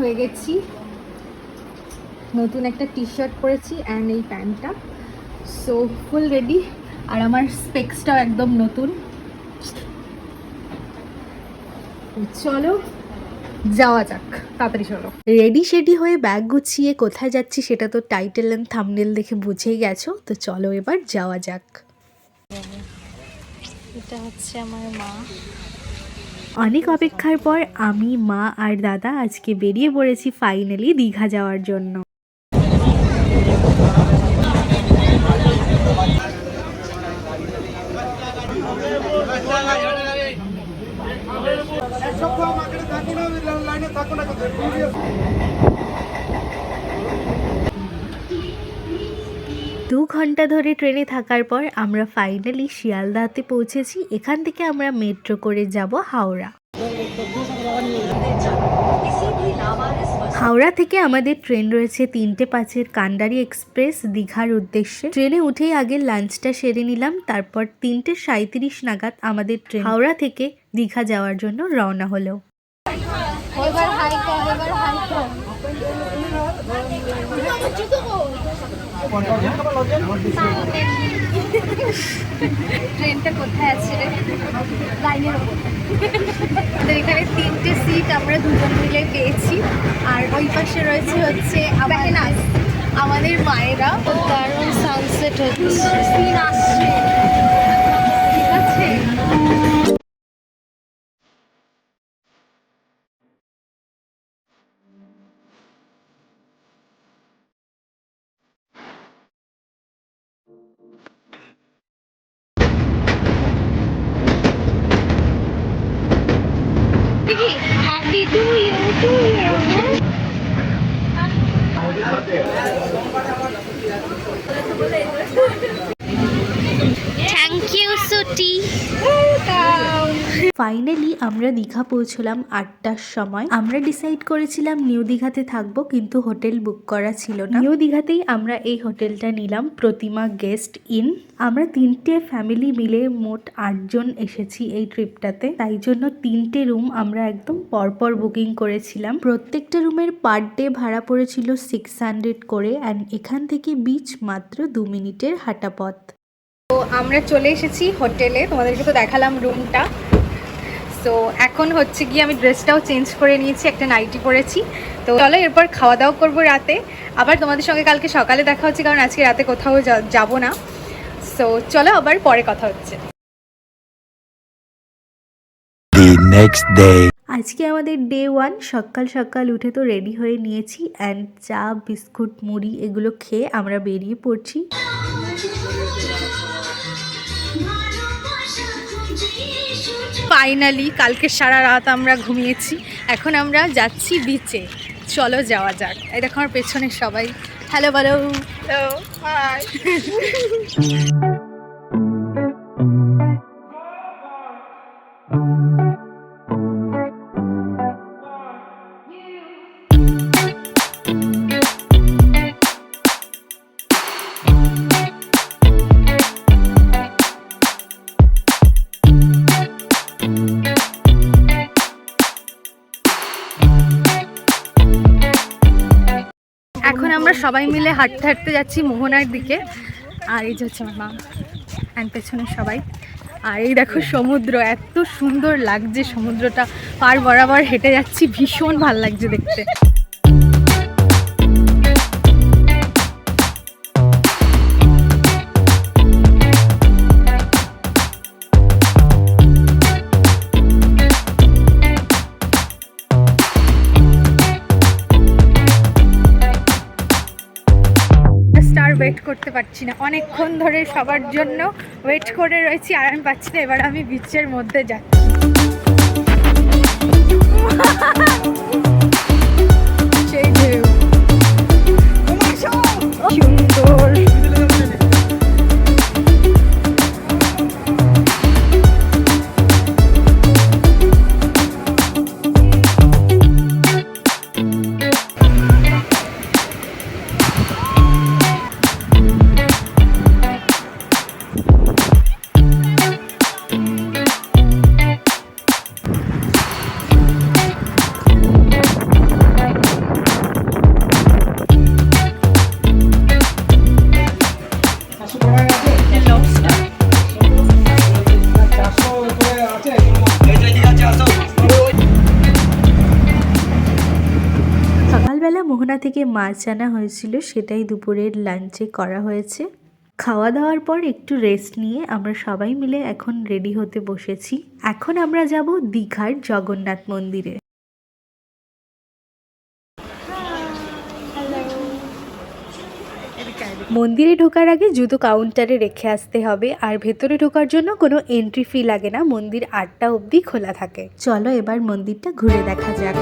হয়ে গেছি, নতুন একটা টি শার্ট পরেছি অ্যান্ড এই প্যান্টটা, সো ফুল রেডি। আর আমার স্পেক্সটাও একদম নতুন। চলো যাওয়া যাক, তাড়াতাড়ি চলো। রেডি শেডি হয়ে ব্যাগ গুছিয়ে কোথায় যাচ্ছি সেটা তো টাইটেল এন্ড থাম্বনেল দেখে বুঝেই গেছো। তো চলো এবার যাওয়া যাক। এটা হচ্ছে আমার মা। অনেক অপেক্ষার পর আমি, মা আর দাদা আজকে বেরিয়ে পড়েছি ফাইনালি দীঘা যাওয়ার জন্য। দু ঘন্টা ধরে ট্রেনে থাকার পর আমরা ফাইনালি শিয়ালদাতে পৌঁছেছি। এখান থেকে আমরা মেট্রো করে যাব হাওড়া। হাওড়া থেকে আমাদের ট্রেন রয়েছে 3:05 কান্ডারি এক্সপ্রেস দীঘার উদ্দেশ্যে। ট্রেনে উঠেই আগে লাঞ্চটা সেরে নিলাম, তারপর 3:37 নাগাদ আমাদের ট্রেন হাওড়া থেকে দীঘা যাওয়ার জন্য রওনা হলো। ট্রেনটা কোথায় আছে রে? লাইনের ওপর। আমাদের এখানে 3টে সিট আমরা দুজন মিলে পেয়েছি। আর ওই পাশে রয়েছে হচ্ছে আমাদের মায়েরা। দারুণ সানসেট হচ্ছে, সিন আসছে, ঠিক আছে। Happy to you, to you. Thank you, Suti. Finally আমরা দীঘা পৌঁছলাম 8টার সময়। আমরা ডিসাইড করেছিলাম নিউ দীঘাতে থাকবো, কিন্তু হোটেল বুক করা ছিল না। নিউ দীঘাতেই আমরা এই হোটেলটা নিলাম, প্রতিমা গেস্ট ইন। আমরা 3টে ফ্যামিলি মিলে মোট 8 জন এসেছি এই ট্রিপটাতে, তাই জন্য 3টে রুম আমরা একদম পরপর বুকিং করেছিলাম। প্রত্যেকটা রুমের পার ডে ভাড়া পড়েছিল 600 করে, অ্যান্ড এখান থেকে বিচ মাত্র 2 মিনিটের হাঁটা পথ। তো আমরা চলে এসেছি হোটেলে, তোমাদেরকে তো দেখালাম রুমটা। তো এখন হচ্ছে গিয়ে আমি ড্রেসটাও চেঞ্জ করে নিয়েছি, একটা নাইটি পরেছি। তো চলো এরপর খাওয়া দাওয়া করবো রাতে। আবার তোমাদের সঙ্গে কালকে সকালে দেখা হচ্ছে, কারণ আজকে রাতে কোথাও যাব না। সো চলো আবার পরে কথা হচ্ছে। আজকে আমাদের ডে 1। সকাল সকাল উঠে তো রেডি হয়ে নিয়েছি, অ্যান্ড চা বিস্কুট মুড়ি এগুলো খেয়ে আমরা বেরিয়ে পড়ছি। ফাইনালি কালকে সারা রাত আমরা ঘুমিয়েছি, এখন আমরা যাচ্ছি বিচে। চলো যাওয়া যাক। এই দেখো আমার পেছনে সবাই হ্যালো বলো। হাই। এখন আমরা সবাই মিলে হাঁটতে হাঁটতে যাচ্ছি মোহনার দিকে। আর এই যে হচ্ছে আমার মা অ্যান্ড পেছনে সবাই। আর এই দেখো সমুদ্র, এত সুন্দর লাগছে সমুদ্রটা, পার বরাবর হেঁটে যাচ্ছি, ভীষণ ভালো লাগছে দেখতে। ওয়েট করতে পারছি না, অনেকক্ষণ ধরে সবার জন্য ওয়েট করে রয়েছি, আর আমি পাচ্ছি না। এবার আমি বিচের মধ্যে যাচ্ছি। সেই ঢেউ সুন্দর। সকালবেলা মোহনা থেকে মাছ আনা হয়েছিল, সেটাই দুপুরের লাঞ্চে করা হয়েছে। খাওয়া দাওয়ার পর একটু রেস্ট নিয়ে আমরা সবাই মিলে এখন রেডি হতে বসেছি। এখন আমরা যাব দীঘার জগন্নাথ মন্দিরে। মন্দিরে ঢোকার আগে জুতো কাউন্টারে রেখে আসতে হবে, আর ভেতরে ঢোকার জন্য কোনো এন্ট্রি ফি লাগে না। মন্দির 8টা অবধি খোলা থাকে। চলো এবার মন্দিরটা ঘুরে দেখা যাক।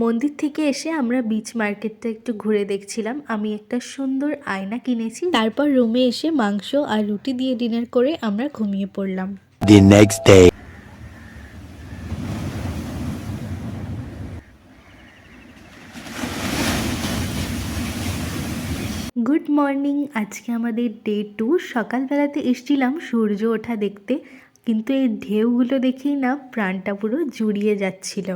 মন্দির থেকে এসে আমরা বিচ মার্কেটটা একটু ঘুরে দেখছিলাম। আমি একটা সুন্দর আয়না কিনেছি। তারপর রুমে এসে মাংস আর রুটি দিয়ে ডিনার করে আমরা ঘুমিয়ে পড়লাম। The next day. Good morning. আজকে আমাদের ডে 2। সকালবেলাতে এসেছিলাম সূর্য ওঠা দেখতে, কিন্তু এই ঢেউগুলো দেখেই না প্রাণটা পুরো জুড়িয়ে যাচ্ছিল।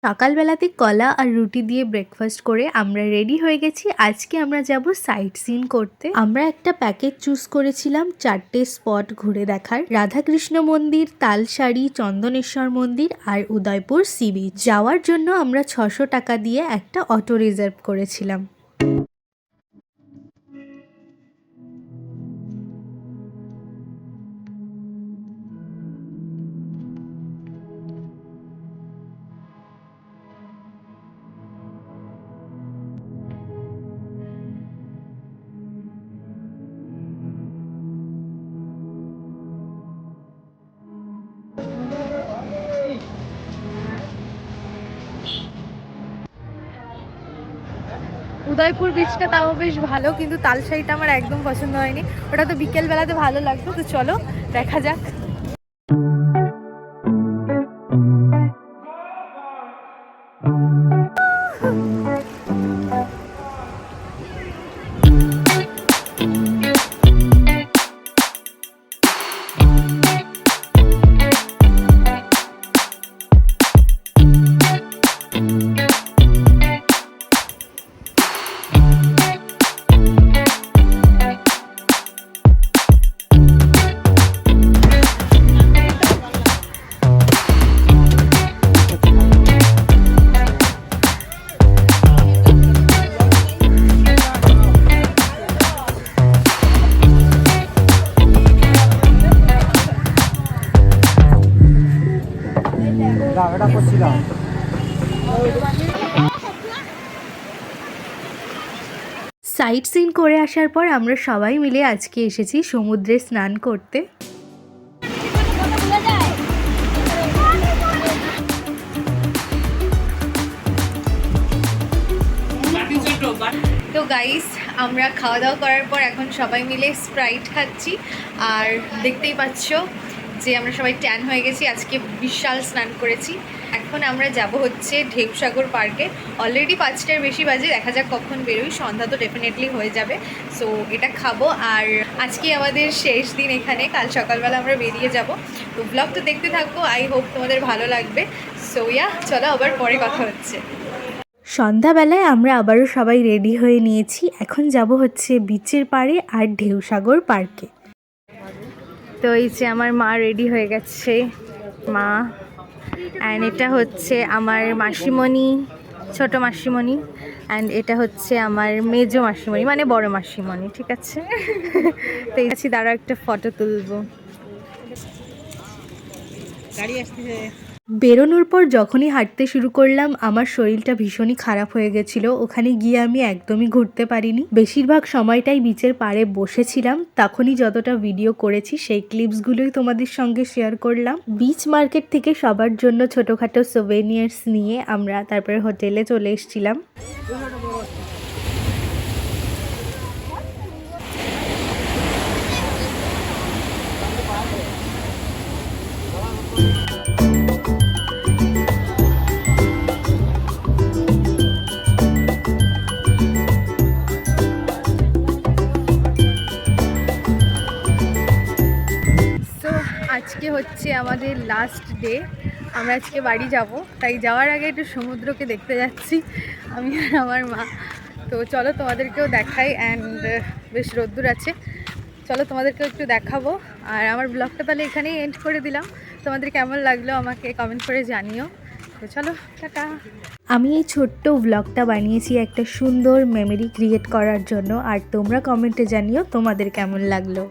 সকালবেলাতে কলা আর রুটি দিয়ে ব্রেকফাস্ট করে আমরা রেডি হয়ে গেছি। আজকে আমরা যাব সাইট সিন করতে। আমরা একটা প্যাকেজ চুজ করেছিলাম 4টে স্পট ঘুরে দেখার: রাধাকৃষ্ণ মন্দির, তালসারি, চন্দনেশ্বর মন্দির আর উদয়পুর সি বিচ। যাওয়ার জন্য আমরা 600 টাকা দিয়ে একটা অটো রিজার্ভ করেছিলাম। উদয়পুর বিচটা তাও বেশ ভালো, কিন্তু তালসাইটা আমার একদম পছন্দ হয়নি। ওটা তো বিকেল বেলাতে ভালো লাগতো। তো চলো দেখা যাক। সাইট সিন করে আসার পর আমরা সবাই মিলে আজকে এসেছি সমুদ্রে স্নান করতে। তো গাইস, আমরা খাওয়া দাওয়া করার পর এখন সবাই মিলে স্প্রাইট খাচ্ছি। আর দেখতেই পাচ্ছ যে আমরা সবাই ট্যান হয়ে গেছি, আজকে বিশাল স্নান করেছি। এখন আমরা যাব হচ্ছে ঢেউসাগর পার্কে। অলরেডি 5টার বেশি বাজে, দেখা যাক কখন বেরোই। সন্ধ্যা তো ডেফিনেটলি হয়ে যাবে। সো এটা খাবো। আর আজকে আমাদের শেষ দিন এখানে, কাল সকালবেলা আমরা বেরিয়ে যাব। তো ব্লগটা দেখতে থাকবো, আই হোপ তোমাদের ভালো লাগবে। সো চলো আবার পরে কথা হচ্ছে। সন্ধ্যাবেলায় আমরা আবারও সবাই রেডি হয়ে নিয়েছি। এখন যাব হচ্ছে বিচের পাড়ে আর ঢেউসাগর পার্কে। তো এই যে আমার মা রেডি হয়ে গেছে। মা অ্যান্ড এটা হচ্ছে আমার মাসিমণি, ছোট মাসিমণি, অ্যান্ড এটা হচ্ছে আমার মেজো মাসিমণি, মানে বড় মাসিমণি, ঠিক আছে? তো এই আছি, দাঁড়াও একটা ফটো তুলবো। বেরোনোর পর যখনই হাঁটতে শুরু করলাম আমার শরীরটা ভীষণই খারাপ হয়ে গেছিল। ওখানে গিয়ে আমি একদমই ঘুরতে পারিনি, বেশিরভাগ সময়টাই বিচের পাড়ে বসেছিলাম। তখনই যতটা ভিডিও করেছি সেই ক্লিপসগুলোই তোমাদের সঙ্গে শেয়ার করলাম। বিচ মার্কেট থেকে সবার জন্য ছোটোখাটো সোভেনিয়ার্স নিয়ে আমরা তারপরে হোটেলে চলে এসেছিলাম। সো আজকে হচ্ছে আমাদের লাস্ট ডে, আমরা আজকে বাড়ি যাব, তাই যাওয়ার আগে একটু সমুদ্রকে দেখতে যাচ্ছি আমি আর আমার মা। তো চলো তোমাদেরকেও দেখাই, অ্যান্ড বেশ রোদ্দুর আছে, চলো তোমাদেরকেও একটু দেখাবো। আর আমার ব্লগটা তাহলে এখানেই এন্ড করে দিলাম। তোমাদের কেমন লাগলো আমাকে কমেন্ট করে জানিও। তো চলো, টাটা। আমি এই ছোট্ট ভ্লগটা বানিয়েছি একটা সুন্দর মেমরি ক্রিয়েট করার জন্য, আর তোমরা কমেন্টে জানিও তোমাদের কেমন লাগলো।